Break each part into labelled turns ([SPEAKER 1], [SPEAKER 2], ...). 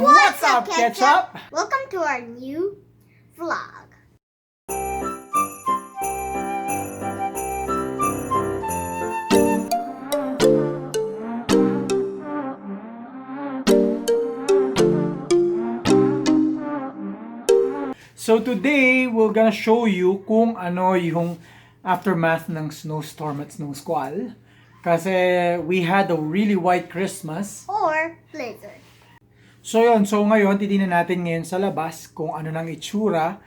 [SPEAKER 1] What's up, Ketchup?
[SPEAKER 2] Welcome to our new vlog.
[SPEAKER 1] So today, we're gonna show you kung ano yung aftermath ng snowstorm at snow squall. Kasi we had a really white Christmas.
[SPEAKER 2] Or blizzard.
[SPEAKER 1] So yun, so ngayon, titingnan natin ngayon sa labas kung ano nang itsura.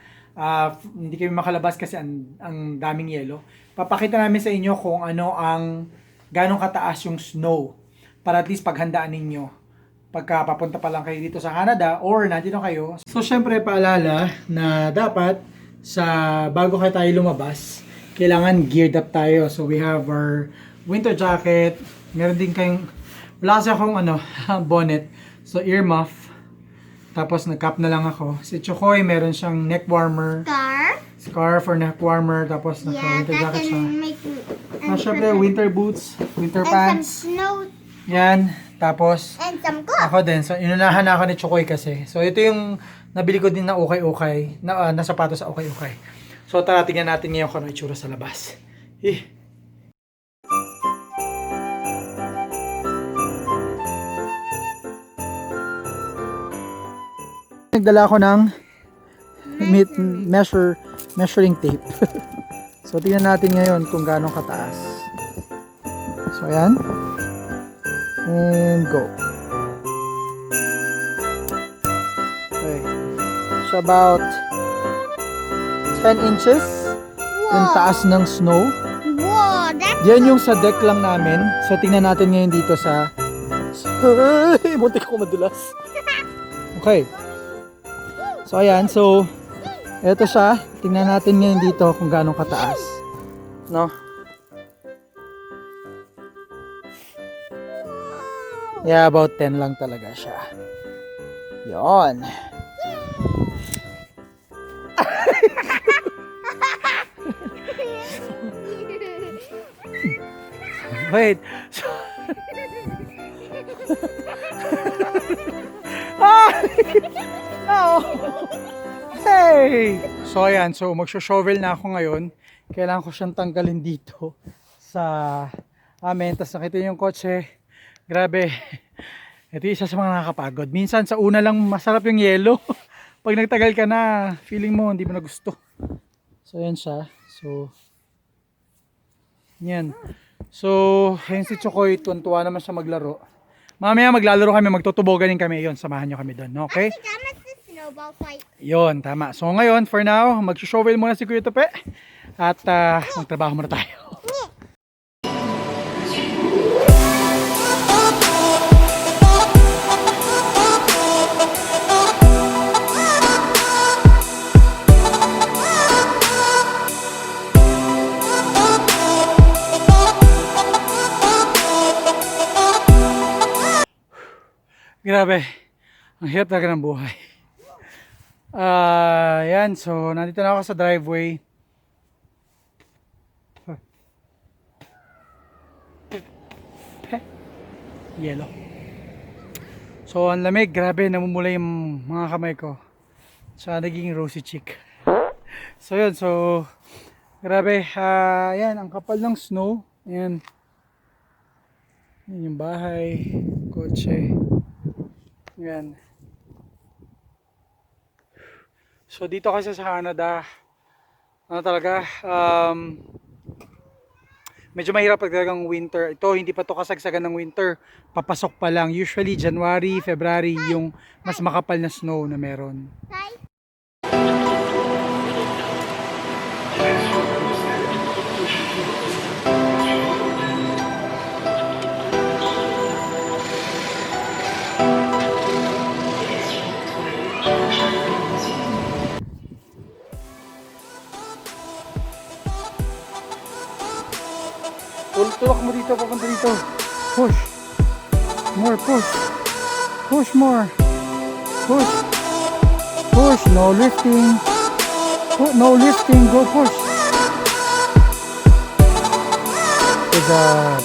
[SPEAKER 1] Hindi kami makalabas kasi ang daming yelo. Papakita namin sa inyo kung ano ang ganong kataas yung snow. Para at least paghandaan ninyo pagka papunta pa lang kayo dito sa Canada or nandito kayo. So syempre paalala na dapat bago kayo tayo lumabas, kailangan geared up tayo. So we have our winter jacket. Meron din kayong, wala kasi akong bonnet. So earmuff. Tapos nag-cap na lang ako. Si Chokoy meron siyang neck warmer. Scarf or neck warmer. Tapos naka-winter jacket siya. Syempre winter boots, winter pants.
[SPEAKER 2] Some snow.
[SPEAKER 1] Yan. Tapos,
[SPEAKER 2] And some gloves.
[SPEAKER 1] ako din. So, inunahan na ako ni Chokoy kasi. So, ito yung nabili ko din na ukay-ukay. Na sapatos sa ukay-ukay. So, tara, tingnan natin ngayon kung ano itsura sa labas. Nagdala ako ng measuring tape. So, tingnan natin ngayon kung gaano kataas. So, ayan. And go. Okay. So about 10 inches yung taas ng snow.
[SPEAKER 2] Wow, that's
[SPEAKER 1] Yan yung sa deck lang namin. So tingnan natin ngayon dito sa muntik ko madulas. Okay. So ayan, so eto siya. Tingnan natin ngayon dito kung gaano kataas. No? Yeah, about 10 lang talaga siya. Yon. Wait. No. Hey. So ayan, so magsho-shovel na ako ngayon. Kailangan ko siyang tanggalin dito sa amin. Tapos nakita yung kotse. Grabe. Ito isa sa mga nakakapagod. Minsan sa una lang masarap yung yelo. Pag nagtagal ka na, feeling mo hindi mo na gusto. So yan siya. So yan. So ayun si Chokoy, tuwan-tuwa naman siya maglaro. Mamaya maglalaro kami, magtotobogganing kami. Yon, samahan nyo kami doon. Okay?
[SPEAKER 2] snowball fight.
[SPEAKER 1] Yon, tama. So ngayon, for now, mag-shovel muna si Kuya Tope. At magtrabaho muna tayo. Grabe, ang hirap talaga ng buhay. Yan, so nandito na ako sa driveway. Yellow. So ang lamig, grabe, namumula yung mga kamay ko. So naging rosy cheek. So yun, so grabe, yan, ang kapal ng snow. Yan. Yan yung bahay, kotse. Yan. So dito kasi sa Canada, talaga, medyo mahirap pag talagang winter. Ito, hindi pa to kasagsagan ng winter. Papasok pa lang. Usually January, February, yung mas makapal na snow na meron. Tulak mo dito, papunta dito. Push. More, push. Push more. Push. Push. No lifting. No lifting. Go push. Good job.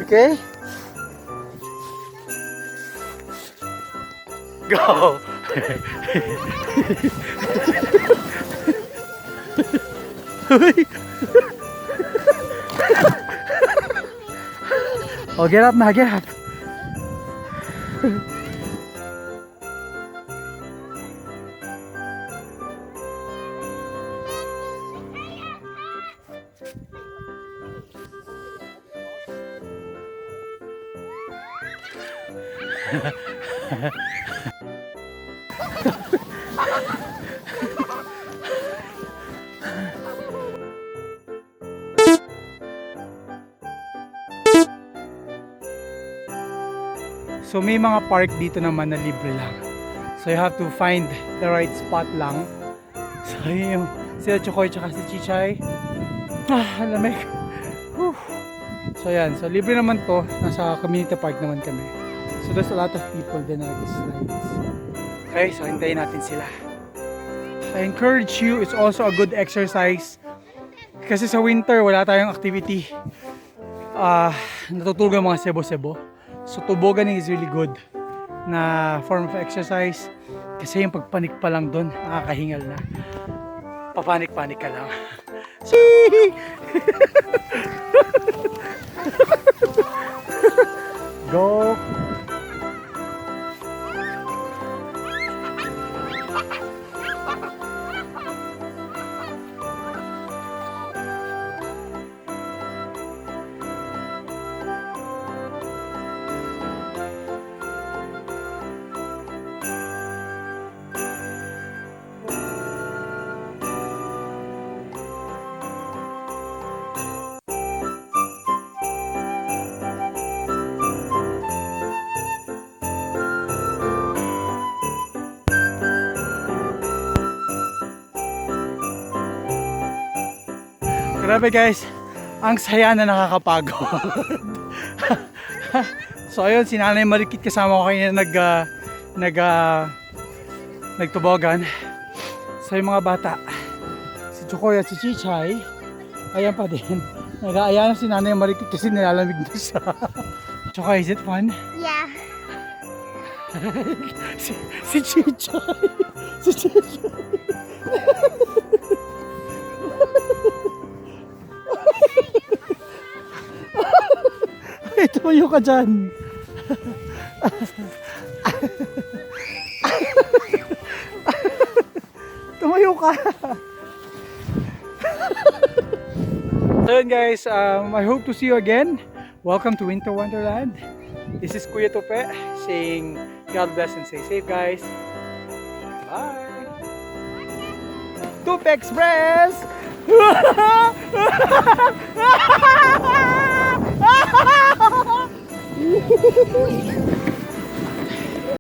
[SPEAKER 1] Okay? Go! Oh, get up na, get up. So may mga park dito naman na libre lang. So you have to find the right spot lang. So yun yung sila Chokoy tsaka si Chichay. Lamig. Whew. So yan, so libre naman to. Nasa community park naman kami. So there's a lot of people din na nag-slides. Okay, so hintayin natin sila. I encourage you, it's also a good exercise. Kasi sa winter, wala tayong activity. Natutulog ang mga sebo-sebo. So tobogganing is really good na form of exercise. Kasi yung pagpanik pa lang doon, nakakahingal na. Papanik-panik ka lang. Go! Grabe guys, ang saya na nakakapagod. So ayun, si Nanay Marikit kasama ko kanina nagtoboggan. So yung mga bata, si Chokoy at si Chichay, ayan pa din. Nag-aaya na si Nanay Marikit kasi nilalamig na siya. Chokoy, is it fun?
[SPEAKER 2] Yeah.
[SPEAKER 1] si Chichay. Si Chichay. Ay, tumayo ka dyan. Tumayo ka. So yun guys, I hope to see you again. Welcome to Winter Wonderland. This is Kuya Tope saying God bless and stay safe guys. Bye. Tope Express!